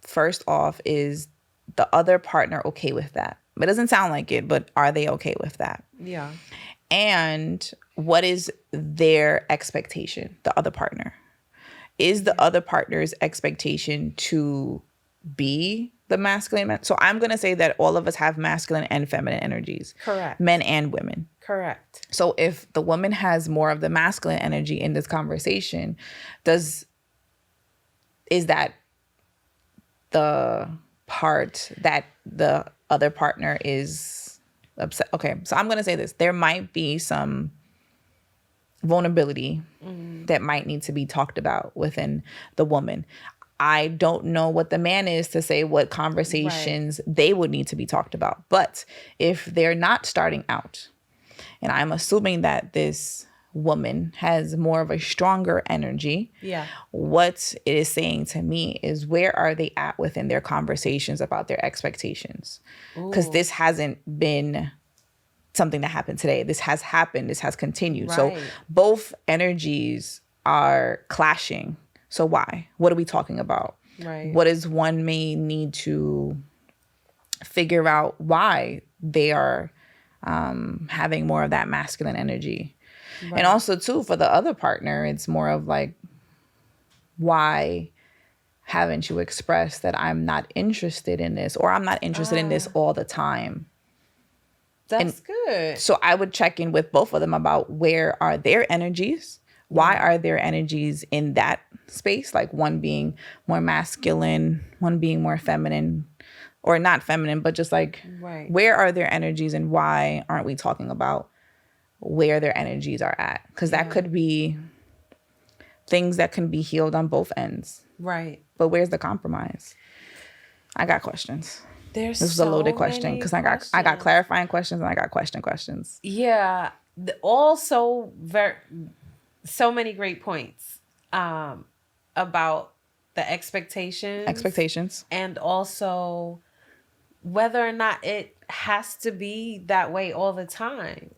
A: First off, is the other partner okay with that? It doesn't sound like it, but are they okay with that?
B: Yeah.
A: And what is their expectation, the other partner? Is the other partner's expectation to be the masculine man? So I'm going to say that all of us have masculine and feminine energies.
B: Correct.
A: Men and women.
B: Correct.
A: So if the woman has more of the masculine energy in this conversation, is that the part that the other partner is upset? Okay, so I'm going to say this. There might be some vulnerability that might need to be talked about within the woman. I don't know what the man is to say what conversations they would need to be talked about. But if they're not starting out, and I'm assuming that this woman has more of a stronger energy, what it is saying to me is, where are they at within their conversations about their expectations? Because this hasn't been something that happened today. This has happened. This has continued. Right. So both energies are clashing. So why? What are we talking about?
B: Right.
A: What does one may need to figure out why they are having more of that masculine energy? Right. And also, too, for the other partner, it's more of like, why haven't you expressed that I'm not interested in this, or I'm not interested in this all the time?
B: That's good.
A: So I would check in with both of them about where are their energies? Why are their energies in that space? Like one being more masculine, one being more feminine, or not feminine, but just like, where are their energies and why aren't we talking about where their energies are at? Because that could be things that can be healed on both ends.
B: Right.
A: But where's the compromise? I got questions. This is a loaded question because I got clarifying questions and I got questions.
B: Yeah. Also, so many great points about the expectations. And also whether or not it has to be that way all the time.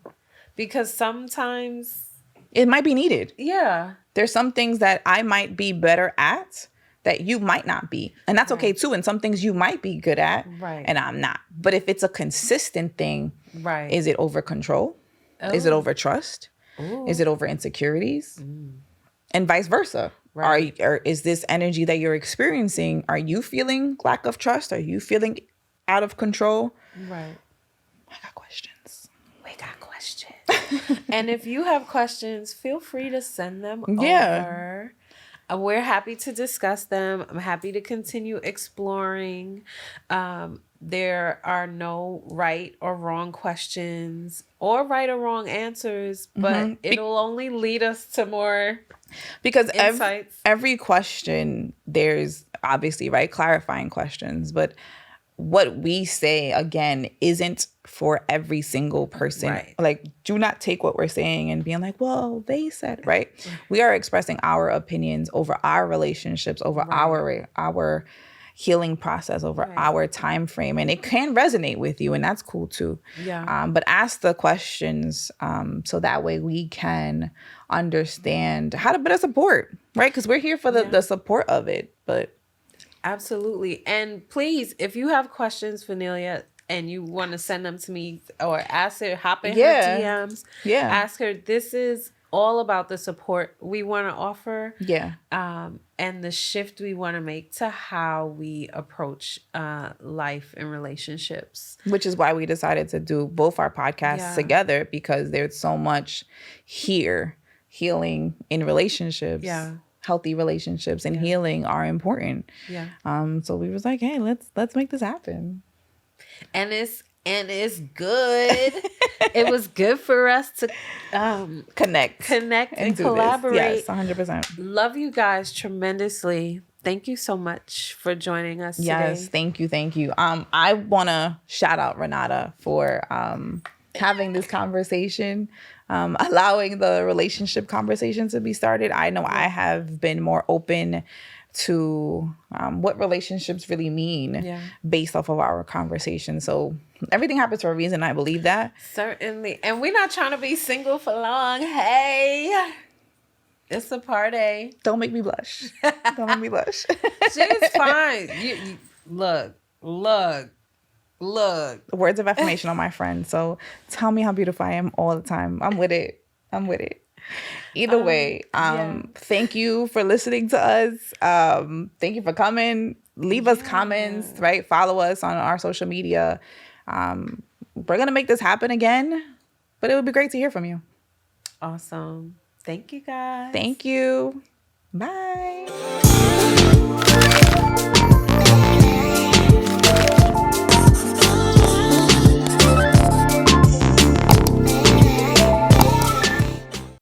B: Because sometimes
A: it might be needed.
B: Yeah.
A: There's some things that I might be better at that you might not be. And that's okay too. And some things you might be good at and I'm not. But if it's a consistent thing, is it over control? Oh. Is it over trust? Ooh. Is it over insecurities? And vice versa. Right. Or is this energy that you're experiencing, are you feeling lack of trust? Are you feeling out of control?
B: Right.
A: I got questions.
B: We got questions. And if you have questions, feel free to send them over. We're happy to discuss them. I'm happy to continue exploring. There are no right or wrong questions or right or wrong answers, but it'll only lead us to more
A: because
B: insights.
A: Every question, there's obviously clarifying questions, but what we say again isn't for every single person. Right. Like, do not take what we're saying and being like, well, they said, right? We are expressing our opinions over our relationships, over our healing process, over our time frame. And it can resonate with you, and that's cool too. Yeah. But ask the questions so that way we can understand how to better support, right? Because we're here for the support of it. But
B: absolutely. And please, if you have questions for Nelia and you want to send them to me or ask her, hop in her DMs. Yeah. Ask her. This is all about the support we want to offer. Yeah. And the shift we want to make to how we approach life and relationships.
A: Which is why we decided to do both our podcasts together, because there's so much here. Healing in relationships. Yeah. Healthy relationships and healing are important. Yeah. So we was like, hey, let's make this happen.
B: And it's good. It was good for us to
A: connect
B: and collaborate.
A: Yes, 100%.
B: Love you guys tremendously. Thank you so much for joining us today.
A: Yes, thank you. I want to shout out Renata for having this conversation. Allowing the relationship conversation to be started. I know I have been more open to what relationships really mean based off of our conversation. So everything happens for a reason. I believe that.
B: Certainly. And we're not trying to be single for long. Hey, it's a party.
A: Don't make me blush.
B: She's fine. You look.
A: Words of affirmation on my friend. So tell me how beautiful I am all the time. I'm with it. Either way, thank you for listening to us. Thank you for coming. Leave us comments, right? Follow us on our social media. We're going to make this happen again, but it would be great to hear from you.
B: Awesome. Thank you, guys.
A: Thank you. Bye.